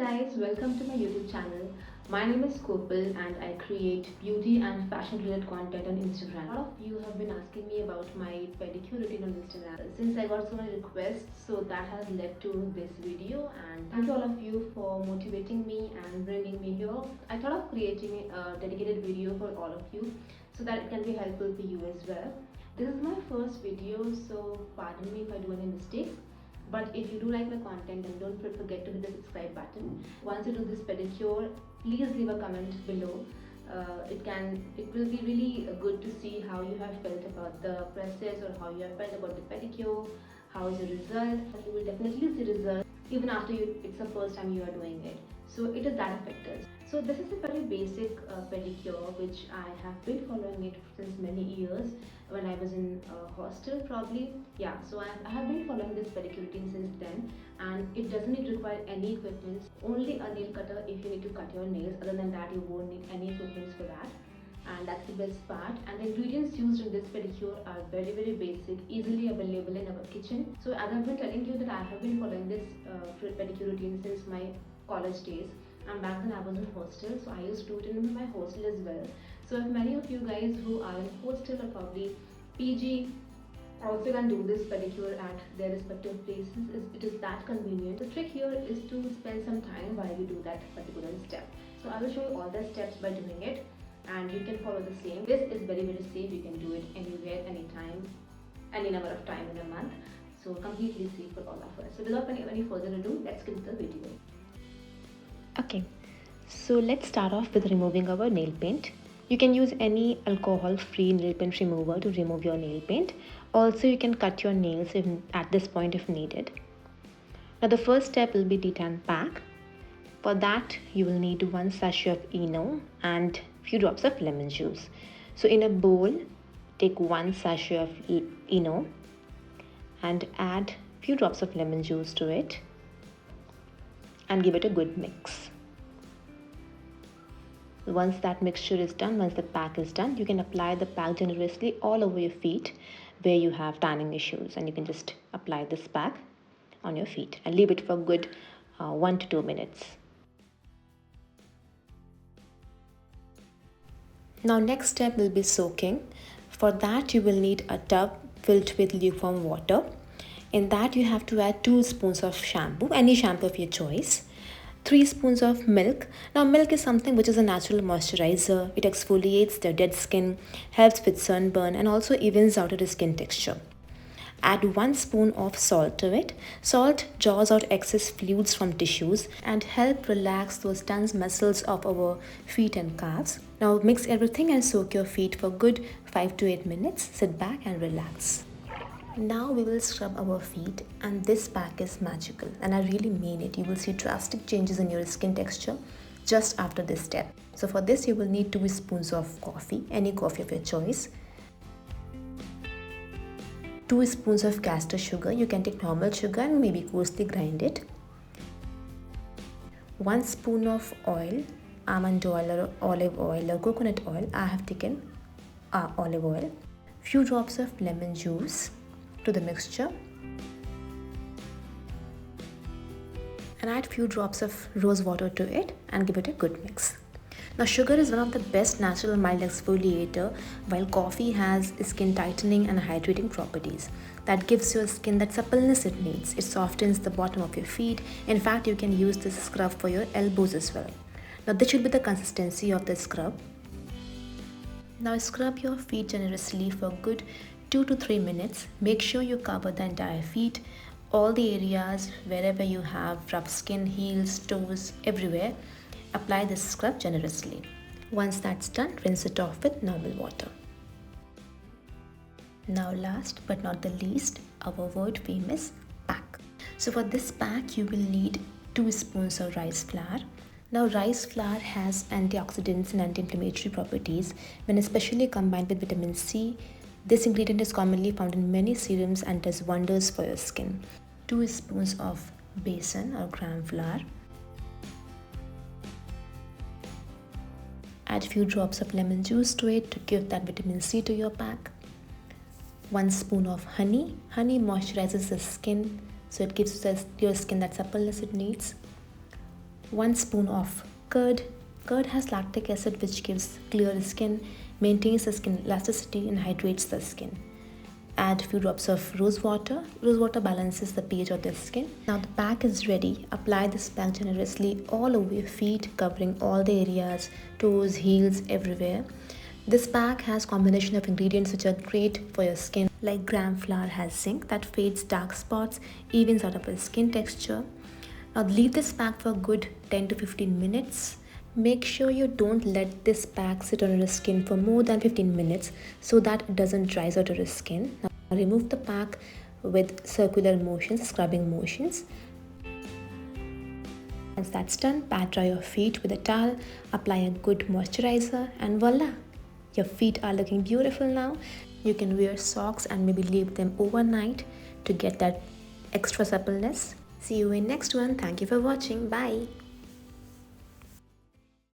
guys, welcome to my YouTube channel. My name is Kopal and I create beauty and fashion related content on Instagram. A lot of you have been asking me about my pedicure routine on Instagram. Since I got so many requests, so that has led to this video, and thank you all of you for motivating me and bringing me here. I thought of creating a dedicated video for all of you so that it can be helpful for you as well. This is my first video, so pardon me if I do any mistakes. But if you do like my content, then don't forget to hit the subscribe button. Once you do this pedicure, please leave a comment below. It will be really good to see how you have felt about the process or how you have felt about the pedicure. How is the result? You will definitely see results even after it's the first time you are doing it. So it is that effective. So this is a very basic pedicure which I have been following it since many years when I was in hostel probably. Yeah, so I have been following this pedicure routine since then, and it doesn't need to require any equipment. Only a nail cutter if you need to cut your nails. Other than that, you won't need any equipment for that. And that's the best part. And the ingredients used in this pedicure are very basic, easily available in our kitchen. So as I've been telling you that I have been following this pedicure routine since my college days, and back then I was in hostel, so I used to do it in my hostel as well. So if many of you guys who are in hostel or probably PG also can do this pedicure at their respective places, it is that convenient. The trick here is to spend some time while you do that particular step. So I will show you all the steps by doing it, and you can follow the same. This is very safe. You can do it anywhere, anytime, any number of time in a month. So completely safe for all of us. So without any further ado, let's get into the video. Okay, so let's start off with removing our nail paint. You can use any alcohol-free nail paint remover to remove your nail paint. Also, you can cut your nails at this point if needed. Now, the first step will be DET Pack. For that, you will need 1 sachet of Eno and few drops of lemon juice. So, in a bowl, take 1 sachet of Eno and add few drops of lemon juice to it and give it a good mix. Once that mixture is done, once the pack is done, you can apply the pack generously all over your feet where you have tanning issues, and you can just apply this pack on your feet and leave it for good 1 to 2 minutes. Now next step will be soaking. For that you will need a tub filled with lukewarm water. In that you have to add 2 spoons of shampoo, any shampoo of your choice, 3 spoons of milk. Now milk is something which is a natural moisturizer. It exfoliates the dead skin, helps with sunburn, and also evens out the skin texture. Add 1 spoon of salt to it. Salt draws out excess fluids from tissues and help relax those tense muscles of our feet and calves. Now mix everything and soak your feet for good 5 to 8 minutes. Sit back and relax. Now we will scrub our feet, and this pack is magical, and I really mean it. You will see drastic changes in your skin texture just after this step. So for this you will need 2 spoons of coffee, any coffee of your choice, 2 spoons of castor sugar. You can take normal sugar and maybe coarsely grind it, 1 spoon of oil, almond oil or olive oil or coconut oil. I have taken olive oil, few drops of lemon juice to the mixture, and add few drops of rose water to it and give it a good mix. Now sugar is one of the best natural mild exfoliator, while coffee has skin tightening and hydrating properties that gives your skin that suppleness it needs. It softens the bottom of your feet. In fact, you can use this scrub for your elbows as well. Now this should be the consistency of the scrub. Now scrub your feet generously for good 2 to 3 minutes. Make sure you cover the entire feet, all the areas wherever you have rough skin, heels, toes, everywhere. Apply this scrub generously. Once that's done, rinse it off with normal water. Now last but not the least, our world famous pack. So for this pack you will need 2 spoons of rice flour. Now rice flour has antioxidants and anti-inflammatory properties. When especially combined with vitamin C, this ingredient is commonly found in many serums and does wonders for your skin. 2 spoons of besan or gram flour. Add few drops of lemon juice to it to give that vitamin C to your pack. 1 spoon of honey. Honey moisturizes the skin, so it gives your skin that suppleness it needs. 1 spoon of curd. Curd has lactic acid which gives clear skin, maintains the skin elasticity and hydrates the skin. Add few drops of rose water. Rose water balances the pH of the skin. Now the pack is ready. Apply this pack generously all over your feet, covering all the areas, toes, heels, everywhere. This pack has combination of ingredients which are great for your skin, like gram flour has zinc that fades dark spots, evens out of your skin texture. Now leave this pack for a good 10 to 15 minutes. Make sure you don't let this pack sit on your skin for more than 15 minutes so that it doesn't dry out your skin. Now remove the pack with circular motions, scrubbing motions. Once that's done, pat dry your feet with a towel, apply a good moisturizer, and voila! Your feet are looking beautiful now. You can wear socks and maybe leave them overnight to get that extra suppleness. See you in next one. Thank you for watching. Bye.